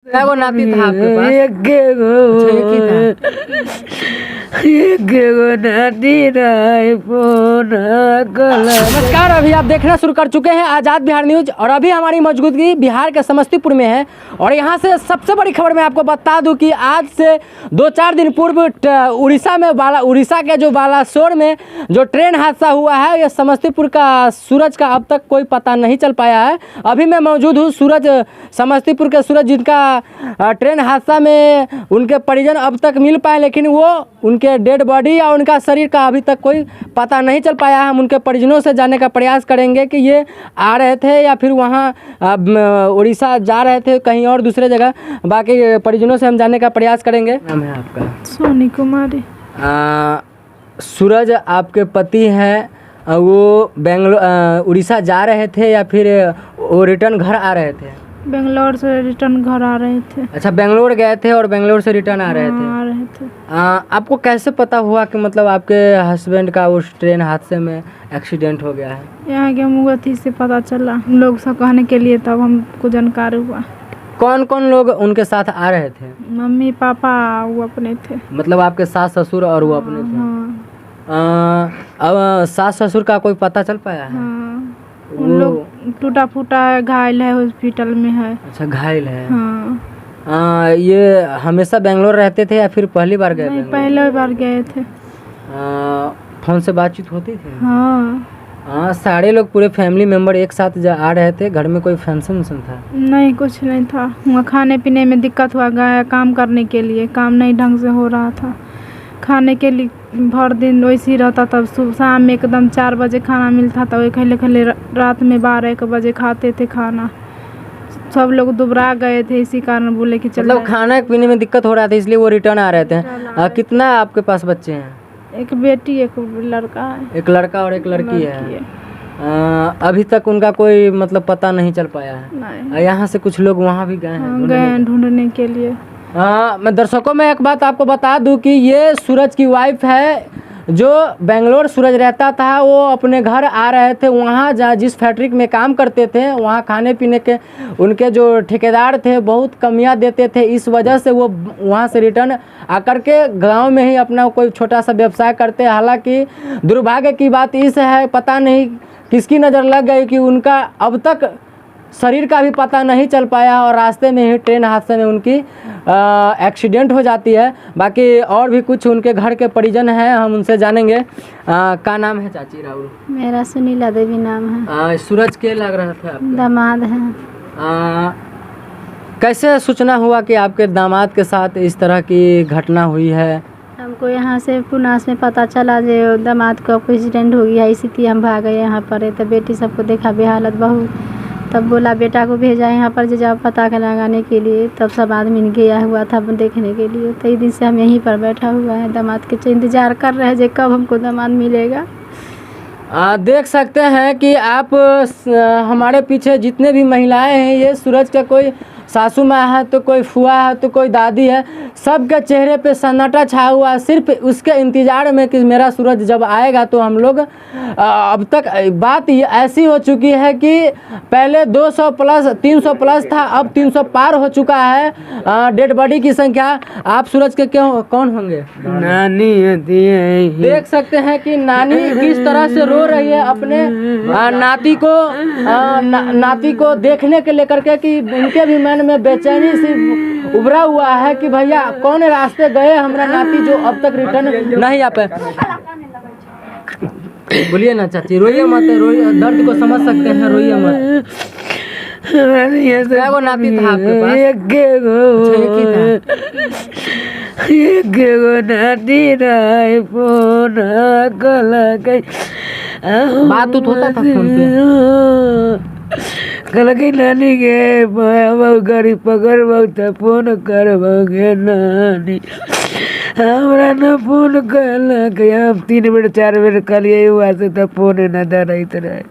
वो नाती था आपके पास? एक एक ही था। नमस्कार, अभी आप देखना शुरू कर चुके हैं आज़ाद बिहार न्यूज और अभी हमारी मौजूदगी बिहार के समस्तीपुर में है। और यहाँ से सबसे बड़ी खबर मैं आपको बता दूं कि आज से 2-4 दिन पूर्व उड़ीसा के जो बालासोर में जो ट्रेन हादसा हुआ है, ये समस्तीपुर का सूरज का अब तक कोई पता नहीं चल पाया है। अभी मैं मौजूद हूँ समस्तीपुर के सूरज, जिनका ट्रेन हादसा में उनके परिजन अब तक मिल पाए, लेकिन वो उनके डेड बॉडी या उनका शरीर का अभी तक कोई पता नहीं चल पाया है। हम उनके परिजनों से जानने का प्रयास करेंगे कि ये आ रहे थे या फिर वहाँ उड़ीसा जा रहे थे कहीं और दूसरे जगह। बाकी परिजनों से हम जानने का प्रयास करेंगे। नाम है आपका? सोनी कुमारी। सूरज आपके पति हैं, वो उड़ीसा जा रहे थे या फिर वो रिटर्न घर आ रहे थे? बेंगलोर से रिटर्न घर आ रहे थे। अच्छा, बेंगलोर गए थे और बेंगलोर से रिटर्न आ रहे थे। आपको कैसे पता हुआ कि मतलब आपके हस्बैंड का उस ट्रेन हादसे में एक्सीडेंट हो गया है? यहाँ के मुगती से पता चला, लोग सब कहने के लिए, तब हमको जानकारी हुआ। कौन कौन लोग उनके साथ आ रहे थे? मम्मी पापा वो अपने थे। मतलब आपके सास ससुर और वो अपने थे? हाँ। अब सास ससुर का कोई पता चल पाया है? हाँ। उन लोग टूटा फूटा घायल है, हॉस्पिटल में है। अच्छा, घायल है। हाँ। ये हमेशा बेंगलोर रहते थे या फिर पहली बार गए? नहीं, पहले बार गए थे। फोन से बातचीत होती थी? हाँ। सारे लोग पूरे फैमिली मेंबर एक साथ आ रहे थे। घर में कोई फंक्शन था? नहीं, कुछ नहीं था। वहाँ खाने पीने में दिक्कत हुआ, गया काम करने के लिए, काम नहीं ढंग से हो रहा था। खाने के लिए भर दिन वैसे ही रहता, तब सुबह शाम में एकदम 4 बजे खाना मिलता था, वही खले रात में 12-1 बजे खाते थे खाना। सब लोग दुबरा गए थे, इसी कारण बोले कि चलो। मतलब खाना पीने में दिक्कत हो रहा था इसलिए वो रिटर्न आ रहे थे। कितना आपके पास बच्चे हैं? एक बेटी एक लड़का है। एक लड़का और एक लड़की है। अभी तक उनका कोई मतलब पता नहीं चल पाया है? यहाँ से कुछ लोग वहाँ भी गए हैं ढूंढने के लिए। मैं दर्शकों में एक बात आपको बता दूं कि ये सूरज की वाइफ है। जो बेंगलोर सूरज रहता था, वो अपने घर आ रहे थे। वहाँ जिस फैक्ट्री में काम करते थे, वहाँ खाने पीने के उनके जो ठेकेदार थे बहुत कमियाँ देते थे। इस वजह से वो वहाँ से रिटर्न आकर के गांव में ही अपना कोई छोटा सा व्यवसाय करते। हालांकि दुर्भाग्य की बात इस है, पता नहीं किसकी नज़र लग गई कि उनका अब तक शरीर का भी पता नहीं चल पाया और रास्ते में ही ट्रेन हादसे में उनकी एक्सीडेंट हो जाती है। बाकी और भी कुछ उनके घर के परिजन हैं, हम उनसे जानेंगे। क्या नाम है चाची? राहुल। मेरा सुनीला देवी नाम है। सूरज के लग रहा था आपके दामाद है। कैसे सूचना हुआ कि आपके दामाद के साथ इस तरह की घटना हुई है? हमको यहाँ से पुनास में पता चला जो दामाद को एक्सीडेंट हो गया, इसी हम भाग गए यहाँ पर। तो बेटी सबको देखा बेहालत बहुत, तब बोला बेटा को भेजा यहाँ पर जाओ पता लगाने के लिए। तब सब आदमी गया हुआ था देखने के लिए। तो दिन से हम यहीं पर बैठा हुआ है, दामाद के इंतजार कर रहे हैं जो कब हमको दामाद मिलेगा। देख सकते हैं कि आप हमारे पीछे जितने भी महिलाएं हैं, ये सूरज का कोई सासू माँ है तो कोई फुआ है तो कोई दादी है, सबके चेहरे पे सन्नाटा छाया हुआ है, सिर्फ उसके इंतज़ार में कि मेरा सूरज जब आएगा। तो हम लोग अब तक बात ये ऐसी हो चुकी है कि पहले 200 प्लस 300 प्लस था, अब 300 पार हो चुका है डेड बॉडी की संख्या। आप सूरज के कौन होंगे? नानी होती है। देख सकते हैं कि नानी किस तरह से रो रही है अपने नाती को देखने के लेकर के, कि उनके भी मन में बेचैनी सी उभरा हुआ है कि भैया कौन रास्ते गए हमारा नाती जो अब तक रिटर्न नहीं आ पाए। बोलिए ना चाची, रोइए मत, रोइए, दर्द को समझ सकते हैं, रोइए मत। वो नाती था आपके पास? एक नाती रहा फोन बात होता था फोन पे। कल की नानी के गाड़ी पकड़ बहुत फोन कर नानी हमरा न फोन कल। हम 3 मिनट 4 मिनट कल यही हुआ से तब फोन न दरत रहे।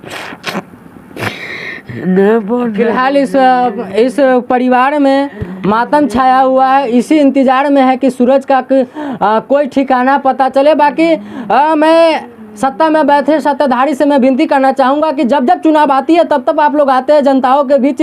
फिलहाल इस परिवार में मातम छाया हुआ है। इसी इंतजार में है कि सूरज का कोई ठिकाना पता चले। बाकी मैं सत्ता में बैठे सत्ताधारी से मैं विनती करना चाहूँगा कि जब जब चुनाव आती है तब तब आप लोग आते हैं जनताओं के बीच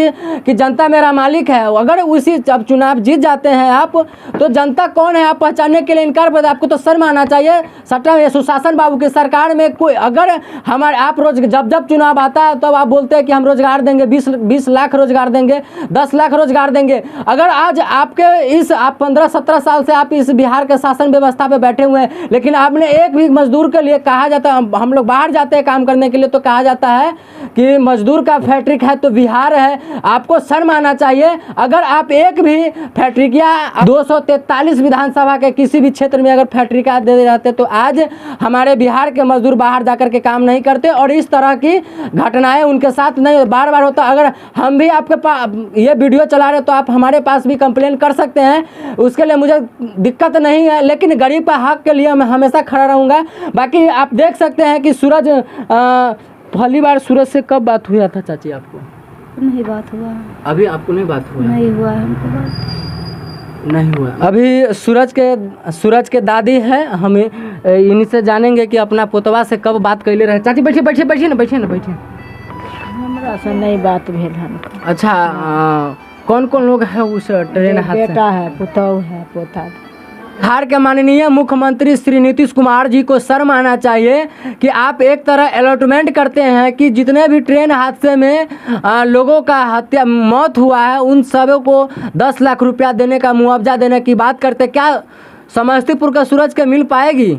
कि जनता मेरा मालिक है। अगर उसी जब चुनाव जीत जाते हैं आप तो जनता कौन है आप पहचानने के लिए इनकार करते। आपको तो शर्म आना चाहिए। सट्टा में सुशासन बाबू की सरकार में कोई अगर हमारे आप जब जब चुनाव आता है तब तो आप बोलते हैं कि हम रोजगार देंगे, 20 लाख रोजगार देंगे, 10 लाख रोजगार देंगे। अगर आज आपके इस आप 15-17 साल से आप इस बिहार के शासन व्यवस्था पे बैठे हुए हैं, लेकिन आपने एक भी मजदूर के लिए कहा जाता है, हम लोग बाहर जाते हैं काम करने के लिए तो कहा जाता है कि मजदूर का फैक्ट्रिक है तो बिहार है। आपको शर्म आना चाहिए। अगर आप एक भी फैक्ट्रिक या 243 विधानसभा के किसी भी क्षेत्र में अगर फैक्ट्रिक दे रहते तो आज हमारे बिहार के मजदूर बाहर जाकर के काम नहीं करते और इस तरह की घटनाएं उनके साथ नहीं बार बार होता। अगर हम भी आपके पास ये वीडियो चला रहे तो आप हमारे पास भी कंप्लेन कर सकते हैं, उसके लिए मुझे दिक्कत नहीं है, लेकिन गरीब का हक के लिए मैं हमेशा खड़ा रहूँगा। बाकी आप देख सकते हैं कि सूरज पहली बार सूरज से कब बात हुआ था चाची आपको? नहीं बात हुआ, अभी आपको नहीं बात हुआ? नहीं हुआ हमको बात, नहीं हुआ। अभी सूरज के दादी है, हमें इन्हीं से जानेंगे कि अपना पोतवा से कब बात कैले रहे। चाची बैठिए बैठिए बैठिए ना बैठिए ना बैठिए। हमरा से नहीं बात भेल हन। अच्छा कौन कौन लोग हैं उस ट्रेन हादसे? बेटा है, पुतौह है, पोता। बिहार के माननीय मुख्यमंत्री श्री नीतीश कुमार जी को शर्म आना चाहिए कि आप एक तरह अलॉटमेंट करते हैं कि जितने भी ट्रेन हादसे में लोगों का मौत हुआ है उन सबों को 10 लाख रुपया देने का मुआवजा देने की बात करते। क्या समस्तीपुर का सूरज के मिल पाएगी?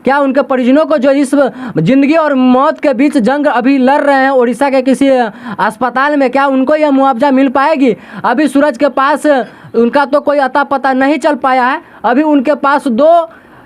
क्या उनके परिजनों को जो इस जिंदगी और मौत के बीच जंग अभी लड़ रहे हैं उड़ीसा के किसी अस्पताल में, क्या उनको यह मुआवजा मिल पाएगी? अभी सूरज के पास उनका तो कोई अता पता नहीं चल पाया है। अभी उनके पास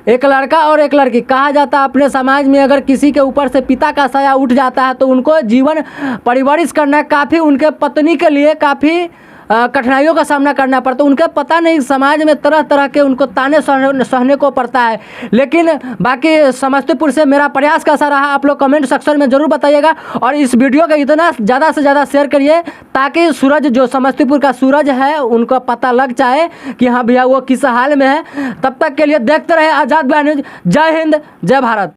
एक लड़का और एक लड़की। कहा जाता है अपने समाज में अगर किसी के ऊपर से पिता का साया उठ जाता है तो उनको जीवन परिवर्तित करना काफ़ी उनके पत्नी के लिए काफ़ी कठिनाइयों का सामना करना पड़ता है। उनका पता नहीं समाज में तरह तरह के उनको ताने सहने को पड़ता है। लेकिन बाकी समस्तीपुर से मेरा प्रयास कैसा रहा आप लोग कमेंट सेक्शन में ज़रूर बताइएगा और इस वीडियो को इतना ज़्यादा से ज़्यादा शेयर करिए ताकि सूरज जो समस्तीपुर का सूरज है उनको पता लग जाए कि हाँ भैया वो किस हाल में है। तब तक के लिए देखते रहे आज़ाद बिहार न्यूज़। जय हिंद, जय भारत।